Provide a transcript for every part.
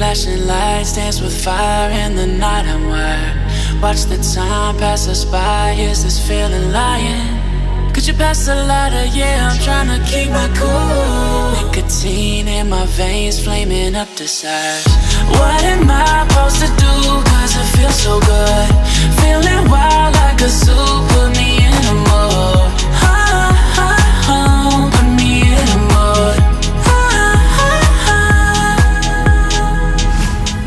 Flashing lights dance with fire in the night. I'm wired. Watch the time pass us by. Is this feeling lying? Could you pass the lighter? Yeah, I'm trying to keep my cool. Nicotine in my veins, flaming up desires. What am I supposed to do? Cause it feels so good. Feeling wild like a zoo. Put me in a mood. Put me in a mood.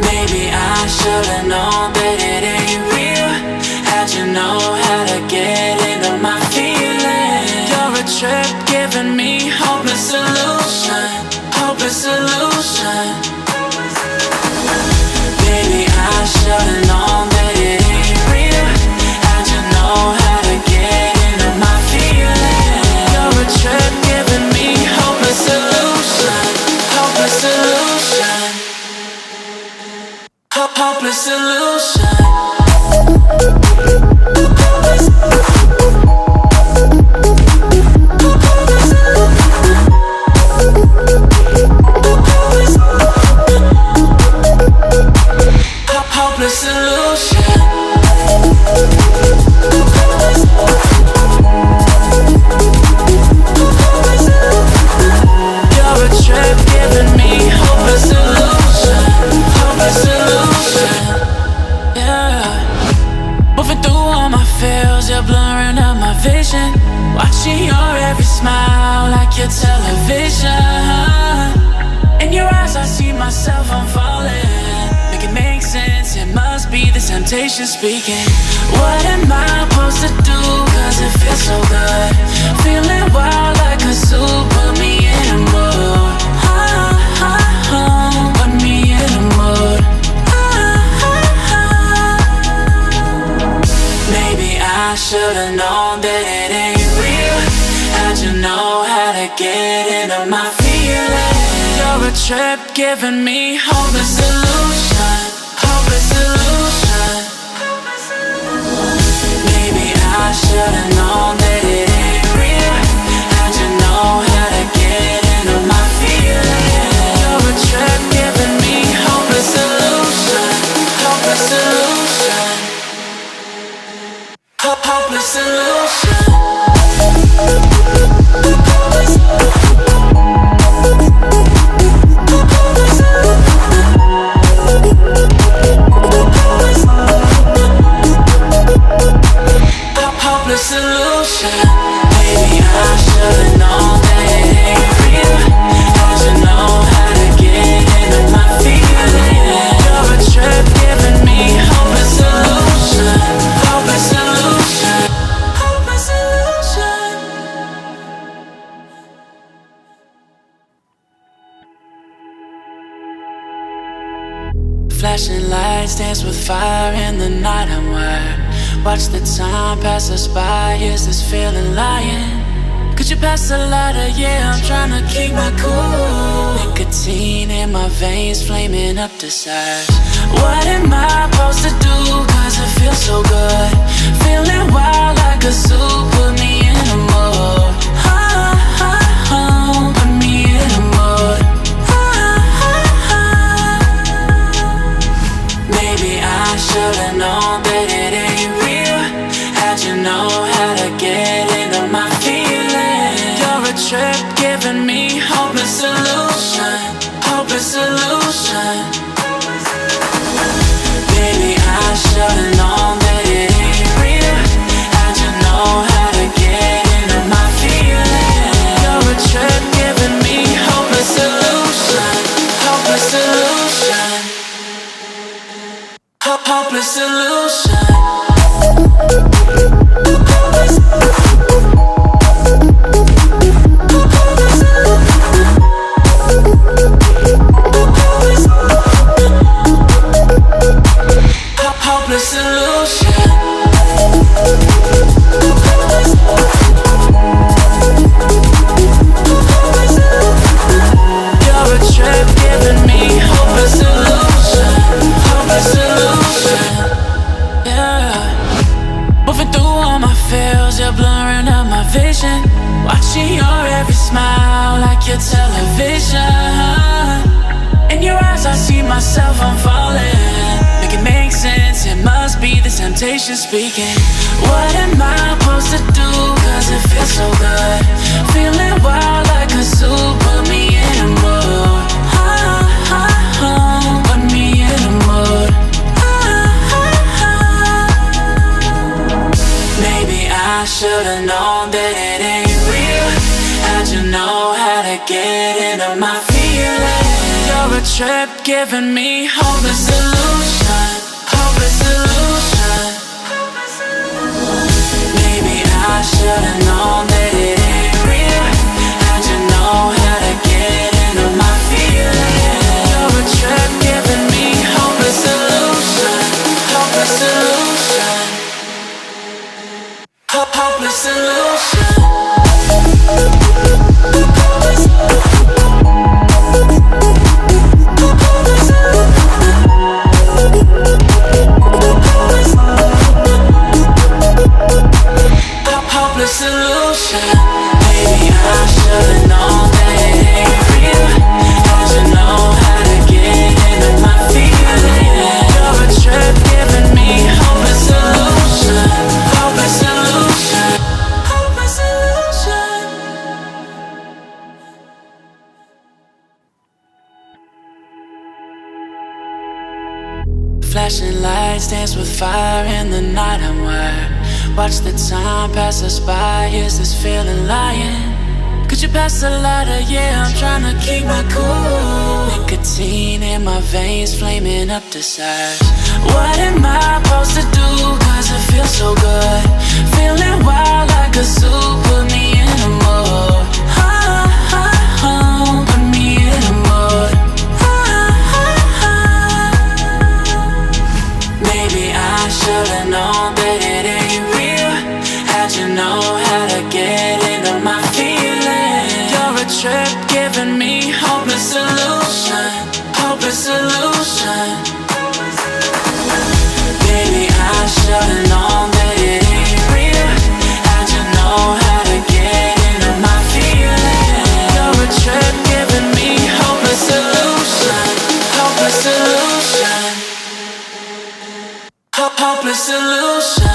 Maybe I should've known that it ain't real. How'd you know how to get into my feelings? You're a trip giving me hopeless solution. Hopeless solution. Baby, I should've known that it ain't real. How'd you know how to get into my feelings? You're a trip giving me hopeless solution. Hopeless solution. Hopeless solution. Hopeless solution. You're a trip giving me hopeless solution. Hopeless solution. Yeah. Moving through all my feels, you're blurring out my vision. Watching your every smile like your television. In your eyes I see myself, I'm falling. Make it make sense, it must be the temptation speaking. What am I supposed to do? Cause it feels so good. Feeling wild like a zoo. Put me in a mood. Put me in a mood. Maybe I should've known that it ain't real. How'd you know how to get into my feelings? You're a trip giving me hopeless solution. Hopeless solution. Maybe I should've known that it ain't real. How'd you know how to get into my feelings? You're a trip giving me hopeless solution. Hopeless solution. Hopeless solution. Hopeless solution. Maybe I should've known that it ain't real. How'd you know how to get into my feelings? You're a trip giving me hopeless solution. Hopeless solution. Hopeless solution. Flashing lights dance with fire in the night. I'm wired. Watch the time pass us by. Is this feeling lying? Could you pass the lighter? Yeah, I'm trying to keep my cool. Nicotine in my veins, flaming up desires. What am I supposed to do? Cause it feels so good. Feeling wild like a zoo. Put me in a mood. Put me in a mood. Maybe I should've known that it ain't real. How'd you know how to get into my feelings? You're a trip giving me hopeless solution. Hopeless solution. Baby, I should've known that it ain't real. How'd you know how to get into my feelings? You're a trip giving me hopeless solution. Hopeless solution. Hopeless solution. Hopeless solution. You're a trip giving me hopeless solution. Hopeless solution. Yeah. Moving through all my feels, you're blurring out my vision. Watching your every smile like your television. In your eyes I see myself, I'm falling. Make it make sense, it must be the temptation speaking. What am I supposed to do? Cause it feels so good. Feeling wild like a zoo, put me in a mood. Put me in a mood. Maybe I should've known that it ain't real. How'd you know how to get into my feelings? You're a trip giving me hopeless solution. Hopeless solution. Maybe I should've known that it ain't real. How'd you know how to get into my feelings? You're a trip giving me hopeless solution. Hopeless solution. Hopeless solution. Hopeless solution. Maybe I should've known that it ain't real. How'd you know how to get into my feelings? You're a trip giving me hopeless solution. Hopeless solution. Hopeless solution. Flashing lights dance with fire in the night, I'm wired. Watch the time pass us by, is this feeling lying? Could you pass the lighter? Yeah, I'm trying to keep my cool. Nicotine in my veins, flaming up desires. What am I supposed to do? Cause it feels so good. Feeling wild like a zoo, put me in a mood. Put me in a mood. Maybe I should've known that it ain't real. How'd you know how to get into my feelings? You're a trip giving me hopeless solution. Hopeless solution. Maybe I should've known that it ain't real. How'd you know how to get into my feelings? You're a trip giving me hopeless solution. Hopeless solution. Hopeless solution.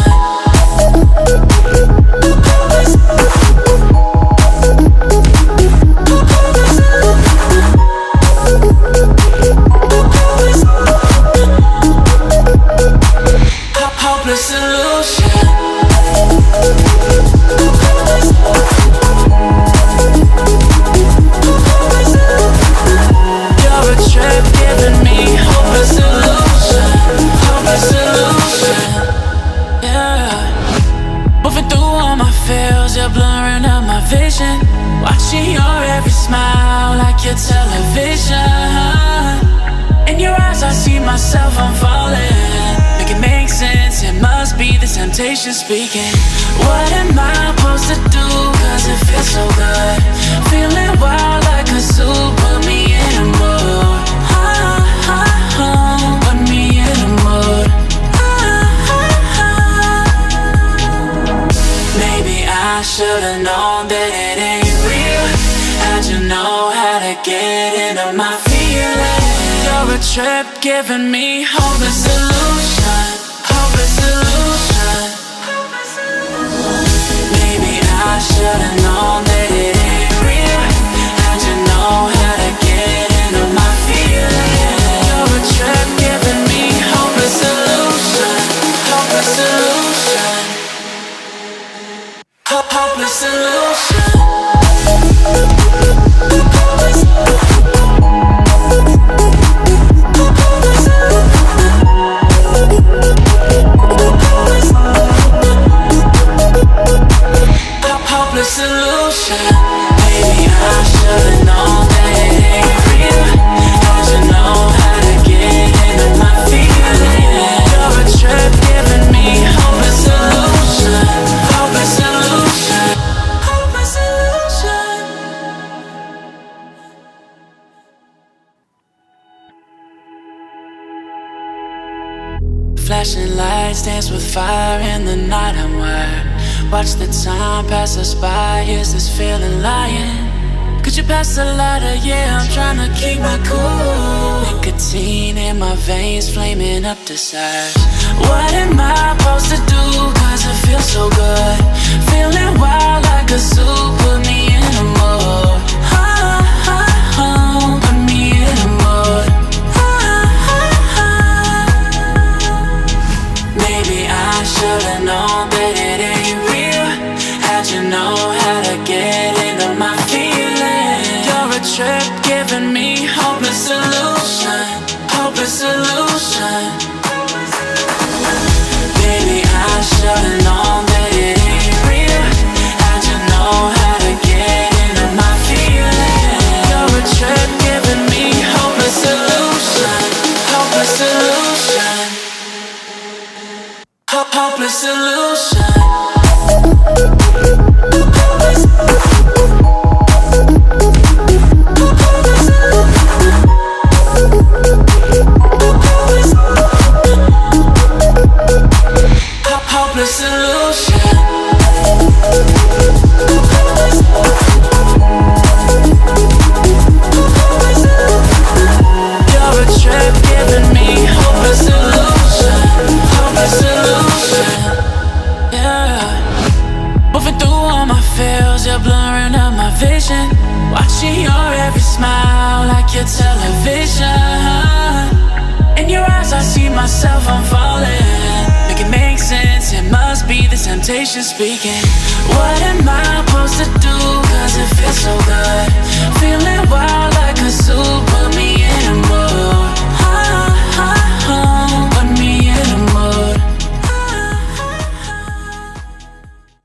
Hopeless solution. You're a trip giving me hopeless solution. Hopeless solution. Yeah. Moving through all my feels, you're blurring out my vision. Watching your every smile like your television. In your eyes I see myself, I'm falling. Make it make sense, it must be the temptation speaking. What am I supposed to do? Cause it feels so good. Feeling wild like a zoo, put me in a mood. Put me in a mood. Maybe I should've known that it ain't real. How'd you know how to get into my feelings? You're a trip giving me hopeless solution. Hopeless solution. Maybe I should've known that it ain't real. How'd you know how to get into my feelings? You're a trip giving me hopeless solution. Hopeless solution. Hopeless solution. Hopeless solution. Maybe I should've known that it ain't real. How'd you know how to get into my feelings? You're a trip giving me hopeless solution. Hopeless solution. Hopeless solution. Flashing lights dance with fire in the night, I'm wired. Watch the time pass us by, is this feeling lying? Could you pass the lighter? Yeah, I'm tryna keep my cool. Nicotine in my veins, flaming up desires. What am I supposed to do? Cause it feels so good. Feeling wild like a zoo, put me in a mood. Put me in a mood. Maybe I should've known that it ain't real. How'd you know how to get into my feelings? You're a trip giving me hopeless solution. Hopeless solution. Baby, I should've known that it ain't real. How'd you know how to get into my feelings? You're a trip giving me hopeless solution. Hopeless solution. Hopeless solution. Hopeless solution. You're a trip giving me hopeless solution. Hopeless solution. Yeah. Moving through all my feels, you're blurring out my vision. Watching your every smile like your television. In your eyes I see myself, I'm falling. Make it make sense, it must be the temptation speaking. What am I supposed to do? Cause it feels so good.